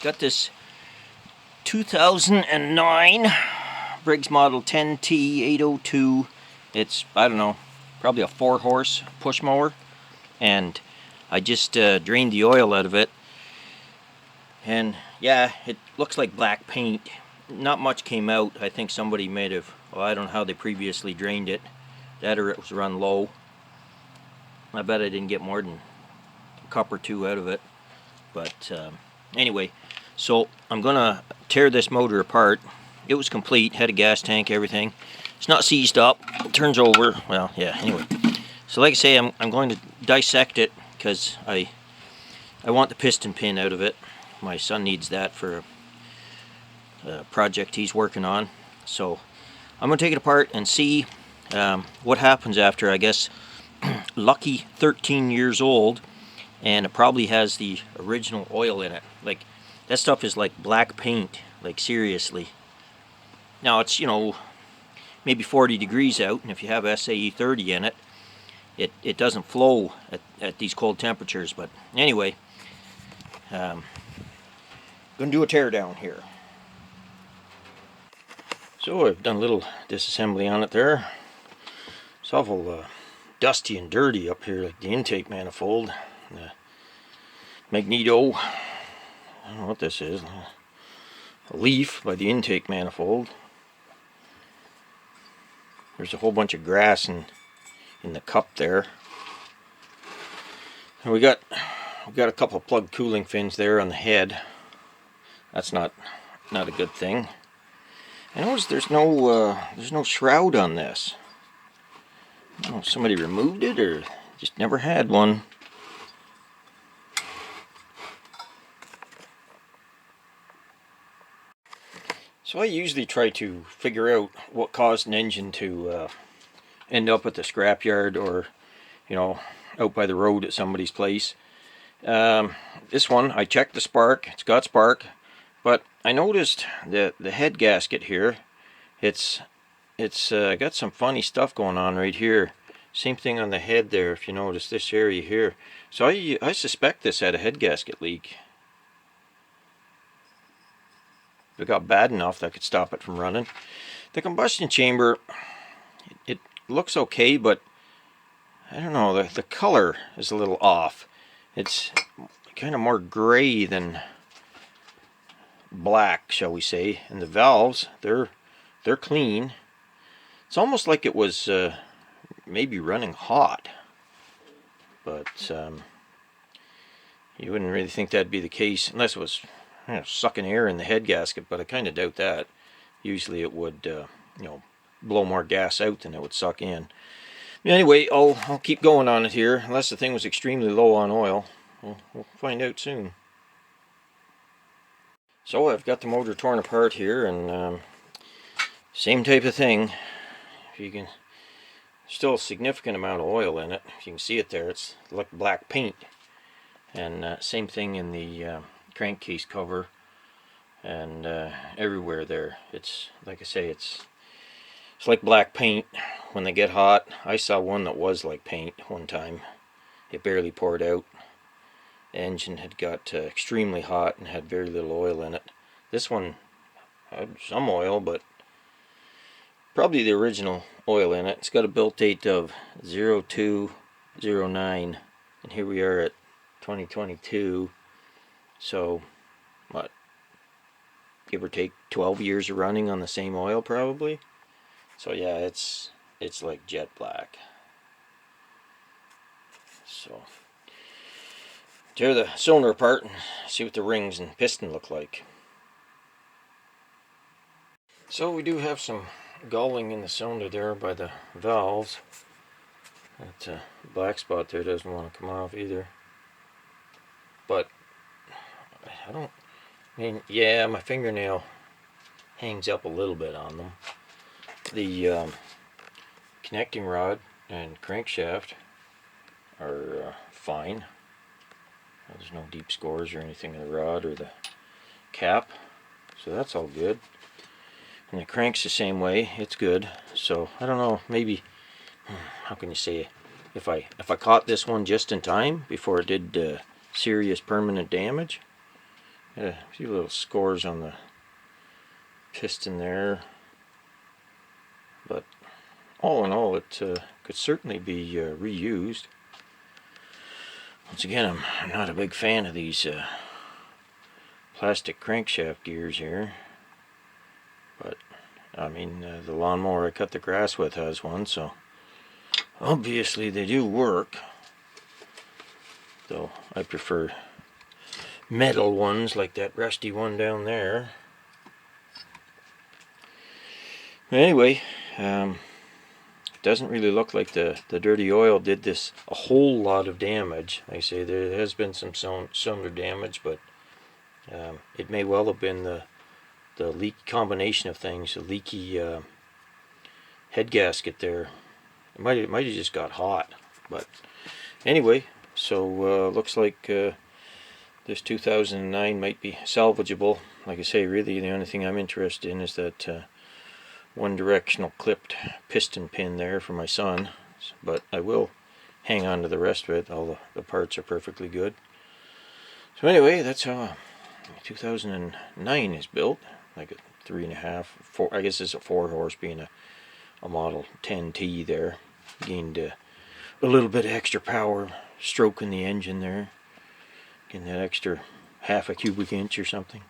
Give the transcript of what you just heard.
Got this 2009 Briggs Model 10T802. It's, I don't know, probably a 4-horse push mower. And I just drained the oil out of it. And yeah, it looks like black paint. Not much came out. I think somebody may have, well, I don't know how they previously drained it. That or it was run low. I bet I didn't get more than a cup or two out of it. But anyway, so I'm gonna tear this motor apart. It was complete, had a gas tank, everything. It's not seized up, it turns over. Well, yeah, anyway. So like I say, I'm going to dissect it because I want the piston pin out of it. My son needs that for a project he's working on. So I'm going to take it apart and see what happens after, I guess, lucky 13 years old, and it probably has the original oil in it. Like, that stuff is like black paint, like seriously. Now it's, you know, maybe 40 degrees out, and if you have SAE 30 in it, it doesn't flow at these cold temperatures. But anyway, gonna do a tear down here. So I've done a little disassembly on it there. It's awful dusty and dirty up here, like the intake manifold. The magneto, I don't know what this is, a leaf by the intake manifold. There's a whole bunch of grass in the cup there. And we got a couple of plug cooling fins there on the head. That's not a good thing. I notice there's no shroud on this. I don't know if somebody removed it or just never had one. So I usually try to figure out what caused an engine to end up at the scrapyard or, you know, out by the road at somebody's place. This one, I checked the spark. It's got spark, but I noticed that the head gasket here, it's got some funny stuff going on right here. Same thing on the head there, if you notice this area here. So I suspect this had a head gasket leak. If it got bad enough, that could stop it from running. The combustion chamber, it looks okay, but I don't know, the color is a little off. It's kind of more gray than black, shall we say. And the valves, they're clean. It's almost like it was maybe running hot, but you wouldn't really think that'd be the case unless it was, you know, sucking air in the head gasket, but I kind of doubt that. Usually it would you know, blow more gas out than it would suck in. Anyway, I'll keep going on it here, unless the thing was extremely low on oil. We'll find out soon. So I've got the motor torn apart here, and same type of thing. If you can, still a significant amount of oil in it. If you can see it there, it's like black paint. And same thing in the crankcase cover and everywhere there. It's like I say, it's like black paint when they get hot. I saw one that was like paint one time. It barely poured out. The engine had got extremely hot and had very little oil in it. This one had some oil, but probably the original oil in it. It's got a built date of 02/09, and here we are at 2022. So what, give or take 12 years of running on the same oil probably. So yeah, it's like jet black. So tear the cylinder apart and see what the rings and piston look like. So we do have some galling in the cylinder there by the valves. That black spot there doesn't want to come off either. But I mean, yeah, my fingernail hangs up a little bit on them. The connecting rod and crankshaft are fine. There's no deep scores or anything in the rod or the cap, so that's all good. And the crank's the same way, it's good. So I don't know, maybe, how can you say, if I caught this one just in time before it did serious permanent damage, A few little scores on the piston there, but all in all, it could certainly be reused. Once again, I'm not a big fan of these plastic crankshaft gears here, but I mean, the lawnmower I cut the grass with has one, so obviously they do work, though I prefer metal ones like that rusty one down there. Anyway, it doesn't really look like the dirty oil did this a whole lot of damage. Like I say, there has been some cylinder damage, but it may well have been the leak combination of things, the leaky head gasket there. It might have just got hot, but anyway, so looks like this 2009 might be salvageable. Like I say, really the only thing I'm interested in is that one directional clipped piston pin there for my son, but I will hang on to the rest of it. All the parts are perfectly good. So anyway, that's how 2009 is built, like a 3.5, 4, I guess it's a 4 horse, being a model 10T there. Gained a little bit of extra power stroking the engine there, getting that extra half a cubic inch or something.